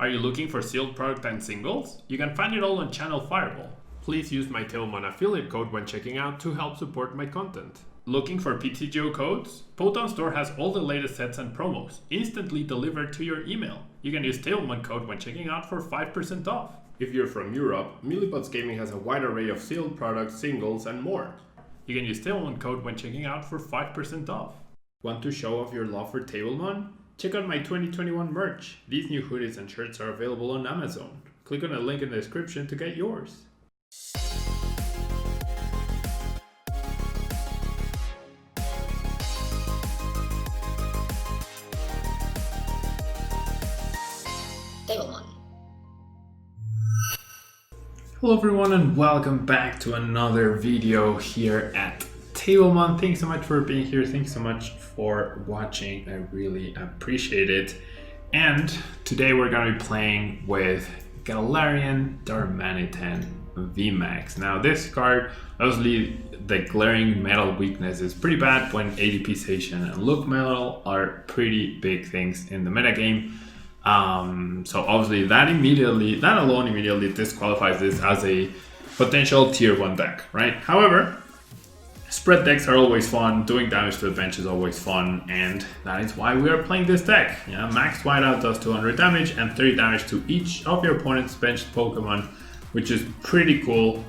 Are you looking for sealed product and singles? You can find it all on Channel Fireball. Please use my Tailmon affiliate code when checking out to help support my content. Looking for PTGO codes? Poton Store has all the latest sets and promos, instantly delivered to your email. You can use Tailmon code when checking out for 5% off. If you're from Europe, Millipots Gaming has a wide array of sealed products, singles, and more. You can use Tailmon code when checking out for 5% off. Want to show off your love for Tailmon? Check out my 2021 merch. These new hoodies and shirts are available on Amazon. Click on the link in the description to get yours. Hello everyone and welcome back to another video here at Tailmon. Thanks so much for being here. Thanks so much for watching. I really appreciate it. And today we're going to be playing with Galarian Darmanitan VMAX. Now this card, obviously the glaring metal weakness is pretty bad when ADPZ and look metal are pretty big things in the metagame. So obviously that alone immediately disqualifies this as a potential tier 1 deck, right? However, spread decks are always fun, doing damage to the bench is always fun, and that is why we are playing this deck. Yeah, max whiteout does 200 damage and 30 damage to each of your opponent's benched Pokemon, which is pretty cool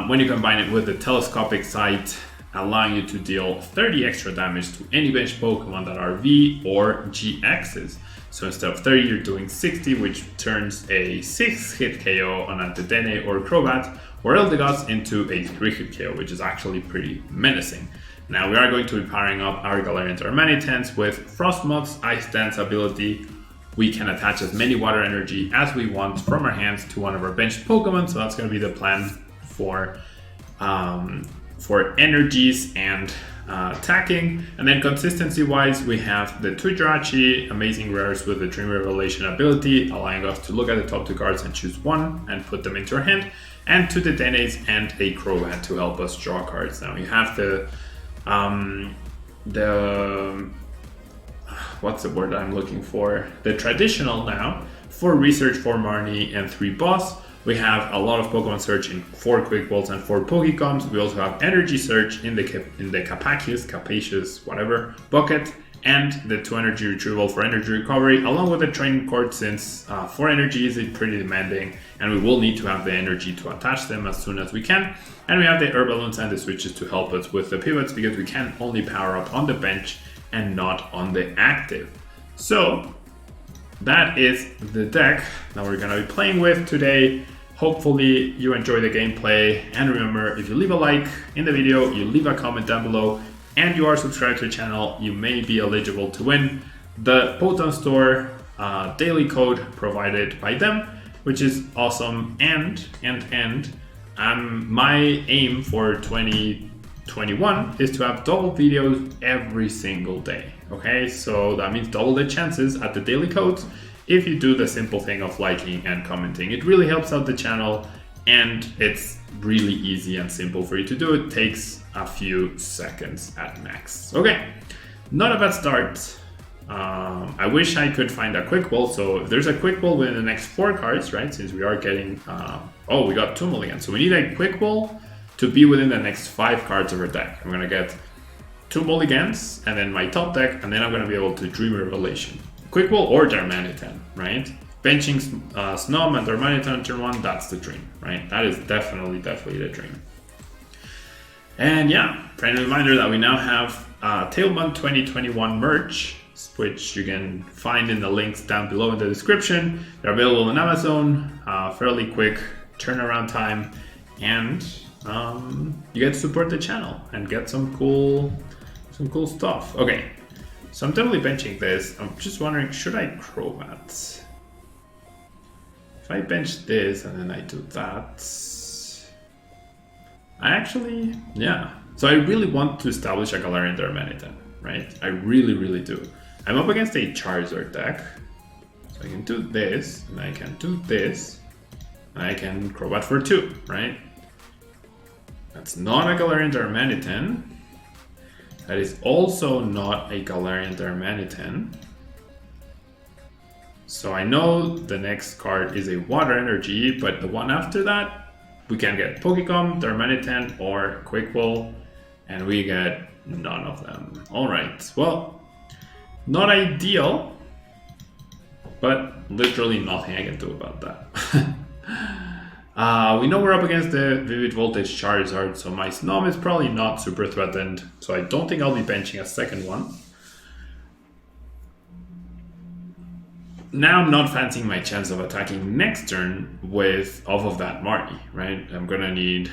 when you combine it with the telescopic sight, allowing you to deal 30 extra damage to any benched Pokemon that are V or GXs. So instead of 30, you're doing 60, which turns a 6-hit KO on a Dedenne or Crobat or Eldegoss into a 3-hit KO, which is actually pretty menacing. Now we are going to be powering up our Galarian Darmanitans with Frosmoth's Ice Dance ability. We can attach as many water energy as we want from our hands to one of our benched Pokemon, so that's going to be the plan for energies and attacking. And then consistency wise, we have the two Jirachi amazing rares with the Dream Revelation ability, allowing us to look at the top 2 cards and choose one and put them into our hand, and two Dedennes and a Crobat to help us draw cards. Now we have the what's the word I'm looking for? The traditional now for Research, 4 Marnie and 3 Boss. We have a lot of Pokemon Search in 4 Quick Balls and 4 Pokecoms. We also have Energy Search in the Capacious, whatever, bucket, and the 2 Energy Retrieval for Energy Recovery, along with the Training Court, since 4 Energy is pretty demanding, and we will need to have the energy to attach them as soon as we can. And we have the Herb Balloons and the Switches to help us with the pivots, because we can only power up on the bench and not on the active. So that is the deck that we're going to be playing with today. Hopefully you enjoy the gameplay, and remember, if you leave a like in the video, you leave a comment down below, and you are subscribed to the channel, you may be eligible to win the Poton Store daily code provided by them, which is awesome. And my aim for 2021 is to have double videos every single day. Okay, so that means double the chances at the daily codes if you do the simple thing of liking and commenting. It really helps out the channel, and it's really easy and simple for you to do. It takes a few seconds at max. Okay, not a bad start. I wish I could find a quick ball. So if there's a quick ball within the next 4 cards, right? Since we are getting, we got 2 mulligans. So we need a quick ball to be within the next 5 cards of our deck. I'm gonna get 2 mulligans and then my top deck, and then I'm gonna be able to Dream Revelation. Quick Ball or Darmanitan, right? Benching Snom and Darmanitan turn 1, that's the dream, right? That is definitely the dream. And yeah, friendly reminder that we now have Tailmon 2021 merch, which you can find in the links down below in the description. They're available on Amazon, fairly quick turnaround time, and you get to support the channel and get some cool stuff. Okay. So I'm definitely benching this. I'm just wondering, should I Crobat? If I bench this and then I do that, So I really want to establish a Galarian Darmanitan, right? I really do. I'm up against a Charizard deck, so I can do this, and I can do this, and I can Crobat for 2, right? That's not a Galarian Darmanitan. That is also not a Galarian Darmanitan. So I know the next card is a water energy, but the one after that, we can get Pokemon, Darmanitan, or Quaquaval, and we get none of them. Alright, well, not ideal, but literally nothing I can do about that. We know we're up against the Vivid Voltage Charizard, so my Snom is probably not super threatened, so I don't think I'll be benching a second one. Now I'm not fancying my chance of attacking next turn off of that Marnie, right? I'm gonna need,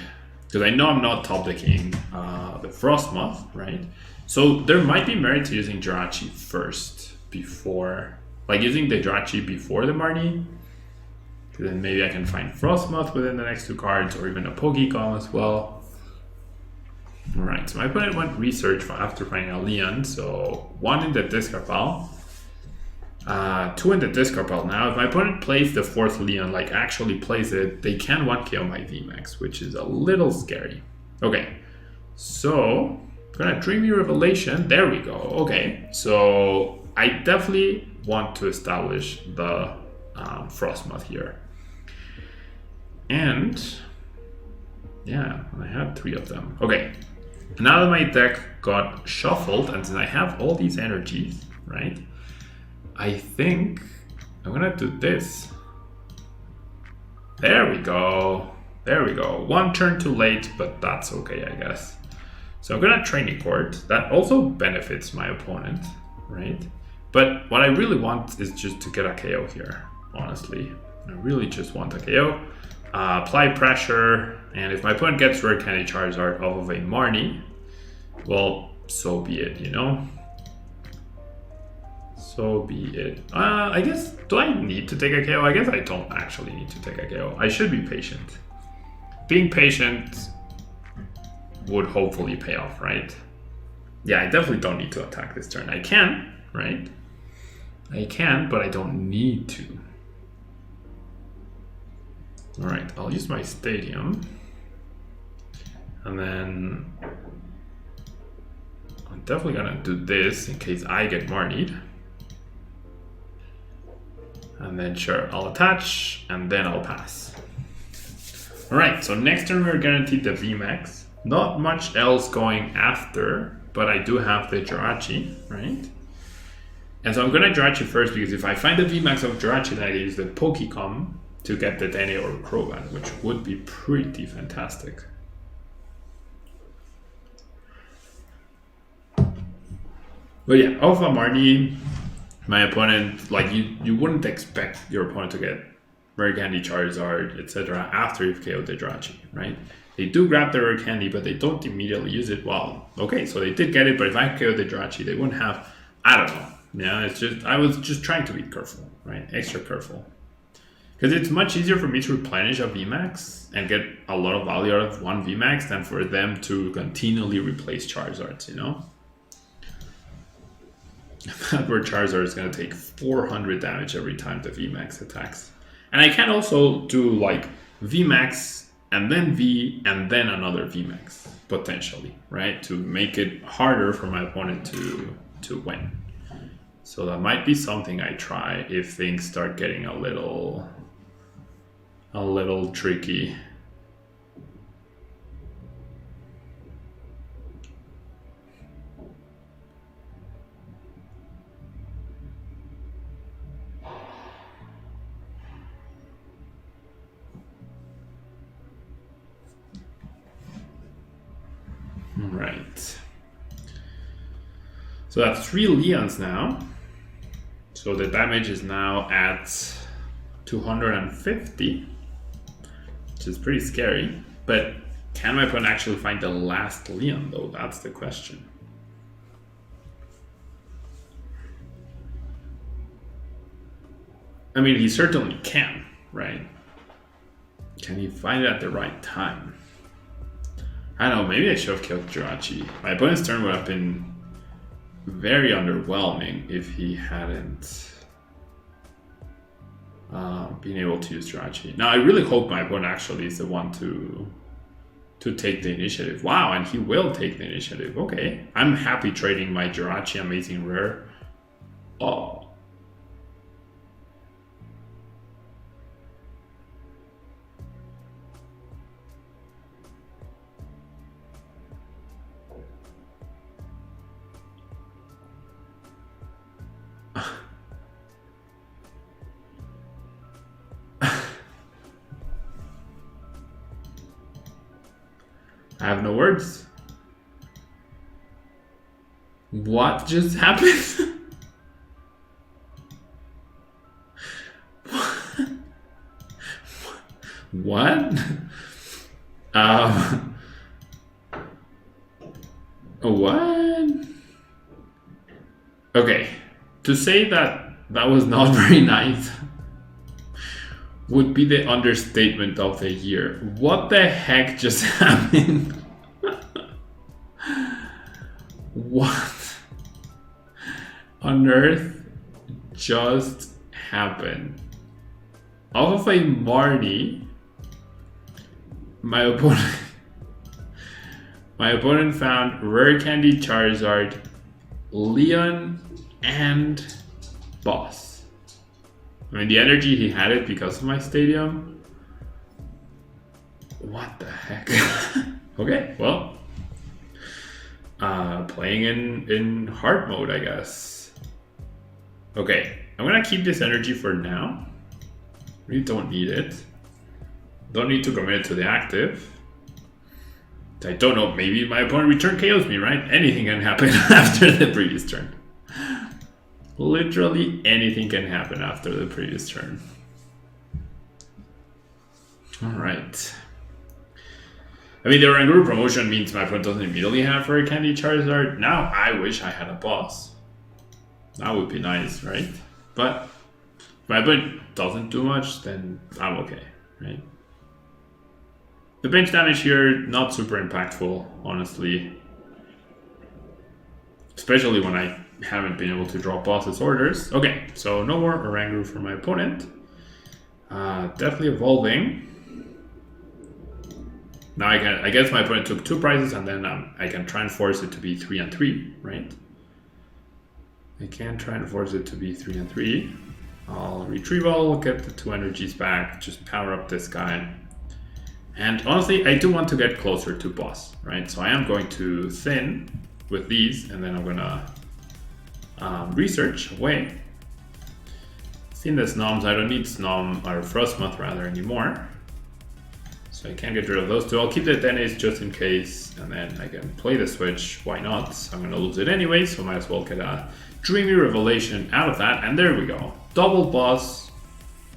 because I know I'm not top decking the Frosmoth, right? So there might be merit to using Jirachi first before, like using the Jirachi before the Marnie. Then maybe I can find Frosmoth within the next two cards, or even a Pokemon as well. Alright, so my opponent went research after finding a Leon, so 1 in the discard pile. 2 in the discard pile. Now, if my opponent plays the 4th Leon, like actually plays it, they can 1KO my VMAX, which is a little scary. Okay, so I'm gonna Dreamy Revelation. There we go. Okay, so I definitely want to establish the Frosmoth here. And yeah, I had 3 of them. Okay, now that my deck got shuffled, and since I have all these energies, right? I think I'm gonna do this. There we go. There we go. 1 turn too late, but that's okay, I guess. So I'm gonna Training Court. That also benefits my opponent, right? But what I really want is just to get a KO here, honestly. I really just want a KO. Apply pressure, and if my opponent gets Rare Candy Charizard off of a Marnie, well, so be it, you know? So be it. I guess, do I need to take a KO? I guess I don't actually need to take a KO. I should be patient. Being patient would hopefully pay off, right? Yeah, I definitely don't need to attack this turn. I can, right? I can, but I don't need to. Alright, I'll use my Stadium. And then I'm definitely gonna do this in case I get Marnied. And then sure, I'll attach, and then I'll pass. Alright, so next turn we're guaranteed the VMAX. Not much else going after, but I do have the Jirachi, right? And so I'm gonna Jirachi first, because if I find the VMAX of Jirachi, then I can use the Pokemon to get the Dedenne or Crobat, which would be pretty fantastic. But yeah, off of Marnie, my opponent, like you wouldn't expect your opponent to get Rare Candy, Charizard, etc. after you've KO'd the Jirachi, right? They do grab the Rare Candy, but they don't immediately use it. Well, okay, so they did get it, but if I KO'd the Jirachi, they wouldn't have, I don't know. Yeah, it's just, I was just trying to be careful, right? Extra careful. Because it's much easier for me to replenish a VMAX and get a lot of value out of one VMAX than for them to continually replace Charizards, you know? That where Charizard is going to take 400 damage every time the VMAX attacks. And I can also do like VMAX and then V and then another VMAX, potentially, right? To make it harder for my opponent to win. So that might be something I try if things start getting a little tricky. Right. So that's 3 Leons now. So the damage is now at 250, which is pretty scary. But can my opponent actually find the last Leon though? That's the question. I mean, he certainly can, right? Can he find it at the right time? I don't know, maybe I should have killed Jirachi. My opponent's turn would have been very underwhelming if he hadn't been able to use Jirachi. Now, I really hope my opponent actually is the one to take the initiative. Wow, and he will take the initiative. Okay, I'm happy trading my Jirachi Amazing Rare. Oh. I have no words. What just happened? What? What? Okay, to say that that was not very nice would be the understatement of the year. What the heck just happened? What on earth just happened? Off of a Marnie, my opponent found Rare Candy Charizard, Leon, and Boss. I mean, the energy, he had it because of my stadium. What the heck? Okay, well, playing in hard mode, I guess. Okay, I'm gonna keep this energy for now. We don't need it. Don't need to commit to the active. I don't know, maybe my opponent return KOs me, right? Anything can happen after the previous turn. Literally anything can happen after the previous turn. Alright. I mean, the Oranguru promotion means my opponent doesn't immediately have Rare Candy Charizard. Now I wish I had a boss. That would be nice, right? But if my opponent doesn't do much, then I'm okay, right? The bench damage here, not super impactful, honestly. Especially when I haven't been able to draw boss's orders. Okay, so no more Oranguru for my opponent. Definitely evolving. Now I guess my opponent took 2 prizes, and then I can try and force it to be 3 and 3, right? I can try and force it to be 3 and 3. I'll retrieval, get the 2 energies back, just power up this guy. And honestly, I do want to get closer to boss, right? So I am going to thin with these, and then I'm gonna research away. Thin the Snoms. I don't need Snom or Frosmoth rather anymore. So I can get rid of those 2. I'll keep the Dedenne just in case, and then I can play the switch. Why not? I'm gonna lose it anyway, so might as well get a Dreamy Revelation out of that. And there we go. Double boss,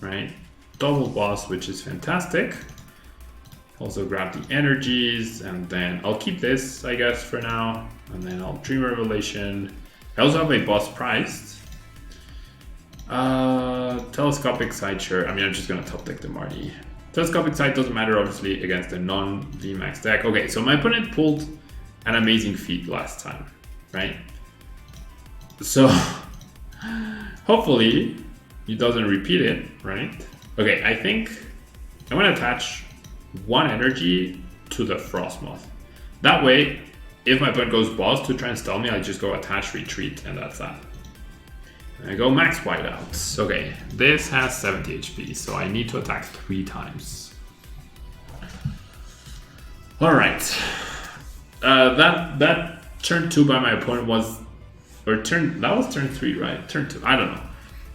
right? Double boss, which is fantastic. Also grab the energies, and then I'll keep this, I guess, for now. And then I'll Dream Revelation. I also have a boss priced. Telescopic Sight, sure. I mean, I'm just gonna top deck the Marty. Telescopic Sight doesn't matter, obviously, against the non-VMAX deck. Okay, so my opponent pulled an amazing feat last time, right? So, hopefully, he doesn't repeat it, right? Okay, I think I'm gonna attach 1 energy to the Frosmoth. That way, if my opponent goes boss to try and stall me, I just go attach, retreat, and that's that. And I go max whiteouts. Okay, this has 70 HP, so I need to attack 3 times. Alright. That turn 2 by my opponent was... that was turn 3, right? Turn 2, I don't know.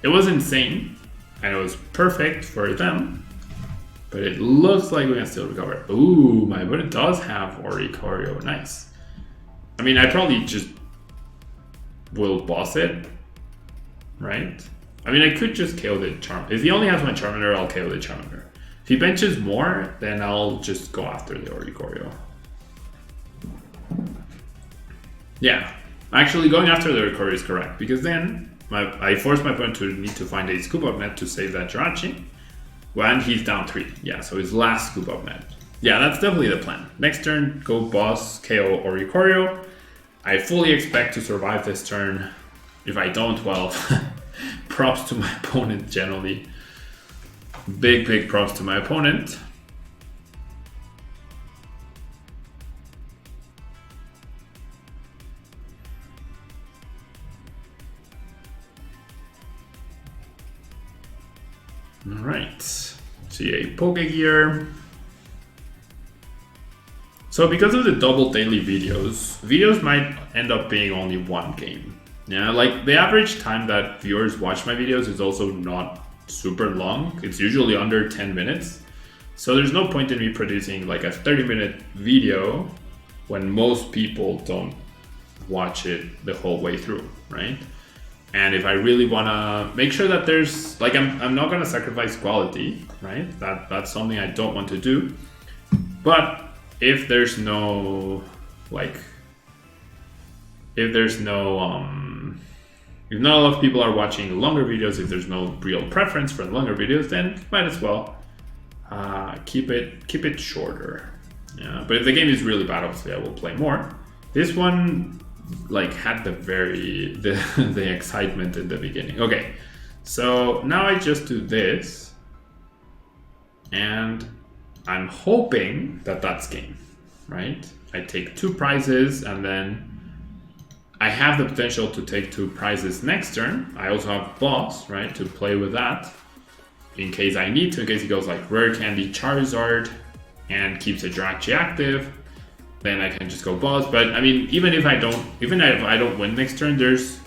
It was insane, and it was perfect for them. But it looks like we can still recover. Ooh, my opponent does have Oricorio. Nice. I mean, I probably just will boss it, right? I mean, I could just KO the Charm. If he only has my Charmander, I'll KO the Charmander. If he benches more, then I'll just go after the Oricorio. Yeah, actually going after the Oricorio is correct, because then I force my opponent to need to find a scoop up net to save that Jirachi. Well, and he's down 3. Yeah, so his last scoop up net. Yeah, that's definitely the plan. Next turn, go boss, KO Oricorio. I fully expect to survive this turn. If I don't, well, props to my opponent generally. Big props to my opponent. Alright, see a Pokegear. So because of the double daily videos might end up being only 1 game. Yeah, like the average time that viewers watch my videos is also not super long. It's usually under 10 minutes. So there's no point in me producing like a 30-minute video when most people don't watch it the whole way through, right? And if I really want to make sure that there's, like, I'm not going to sacrifice quality, right? That's something I don't want to do. But if there's no, like, if not a lot of people are watching longer videos, if there's no real preference for longer videos, then might as well keep it shorter. Yeah, but if the game is really bad, obviously I will play more. This one, like, had the excitement in the beginning. Okay, so now I just do this, and I'm hoping that that's game, right? I take 2 prizes, and then I have the potential to take 2 prizes next turn. I also have boss, right, to play with that in case I need to, in case he goes like Rare Candy Charizard and keeps a Jirachi active. Then I can just go boss. But I mean, even if I don't win next turn,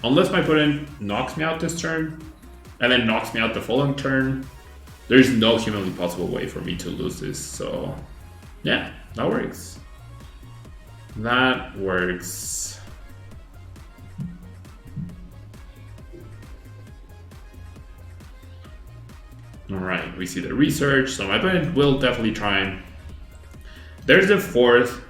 unless my opponent knocks me out this turn and then knocks me out the following turn, there's no humanly possible way for me to lose this. So yeah, that works. That works. All right, we see the research. So my opponent will definitely try. There's the 4th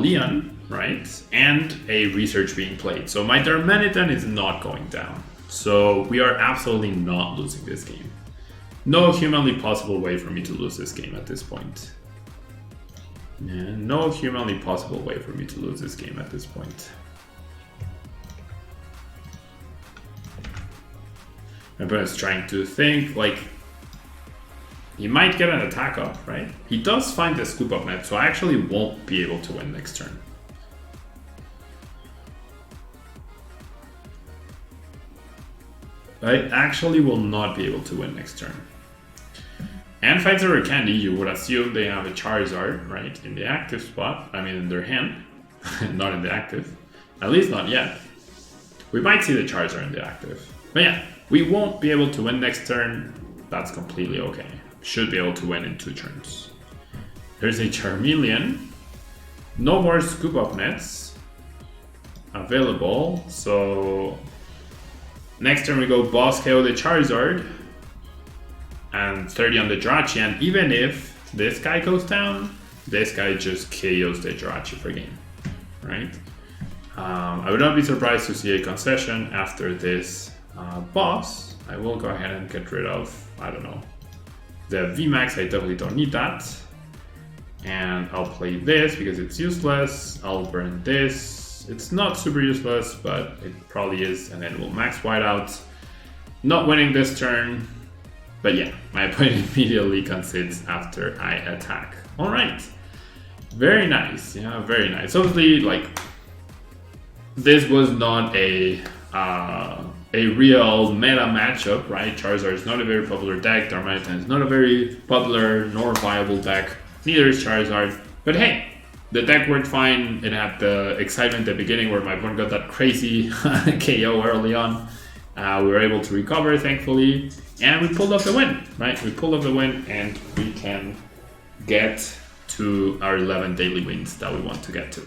Leon, right? And a research being played. So my Darmanitan is not going down. So we are absolutely not losing this game. No humanly possible way for me to lose this game at this point. Yeah, no humanly possible way for me to lose this game at this point. My opponent's trying to think, like, he might get an attack up, right? He does find the scoop up net, so I actually won't be able to win next turn. I actually will not be able to win next turn. And finds a Rare Candy, you would assume they have a Charizard, right? In the active spot, I mean in their hand, not in the active. At least not yet. We might see the Charizard in the active. But yeah, we won't be able to win next turn. That's completely okay. Should be able to win in 2 turns. There's a Charmeleon. No more scoop up nets available. So next turn we go boss KO the Charizard and 30 on the Jirachi. And even if this guy goes down, this guy just KOs the Jirachi for game, right? I would not be surprised to see a concession after this boss. I will go ahead and get rid of, I don't know, the VMAX. I definitely don't need that. And I'll play this because it's useless. I'll burn this. It's not super useless, but it probably is. And then we'll max white out. Not winning this turn. But yeah, my opponent immediately concedes after I attack. All right. Very nice. Yeah, very nice. Obviously, like, this was not a real meta matchup, right? Charizard is not a very popular deck. Darmanitan is not a very popular nor viable deck. Neither is Charizard. But hey, the deck worked fine. It had the excitement at the beginning where my opponent got that crazy KO early on. We were able to recover, thankfully. And we pulled off the win, right? We pulled off the win and we can get to our 11 daily wins that we want to get to.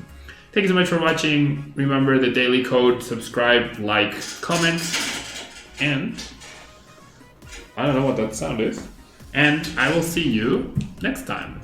Thank you so much for watching. Remember the daily code, subscribe, like, comment, and I don't know what that sound is. And I will see you next time.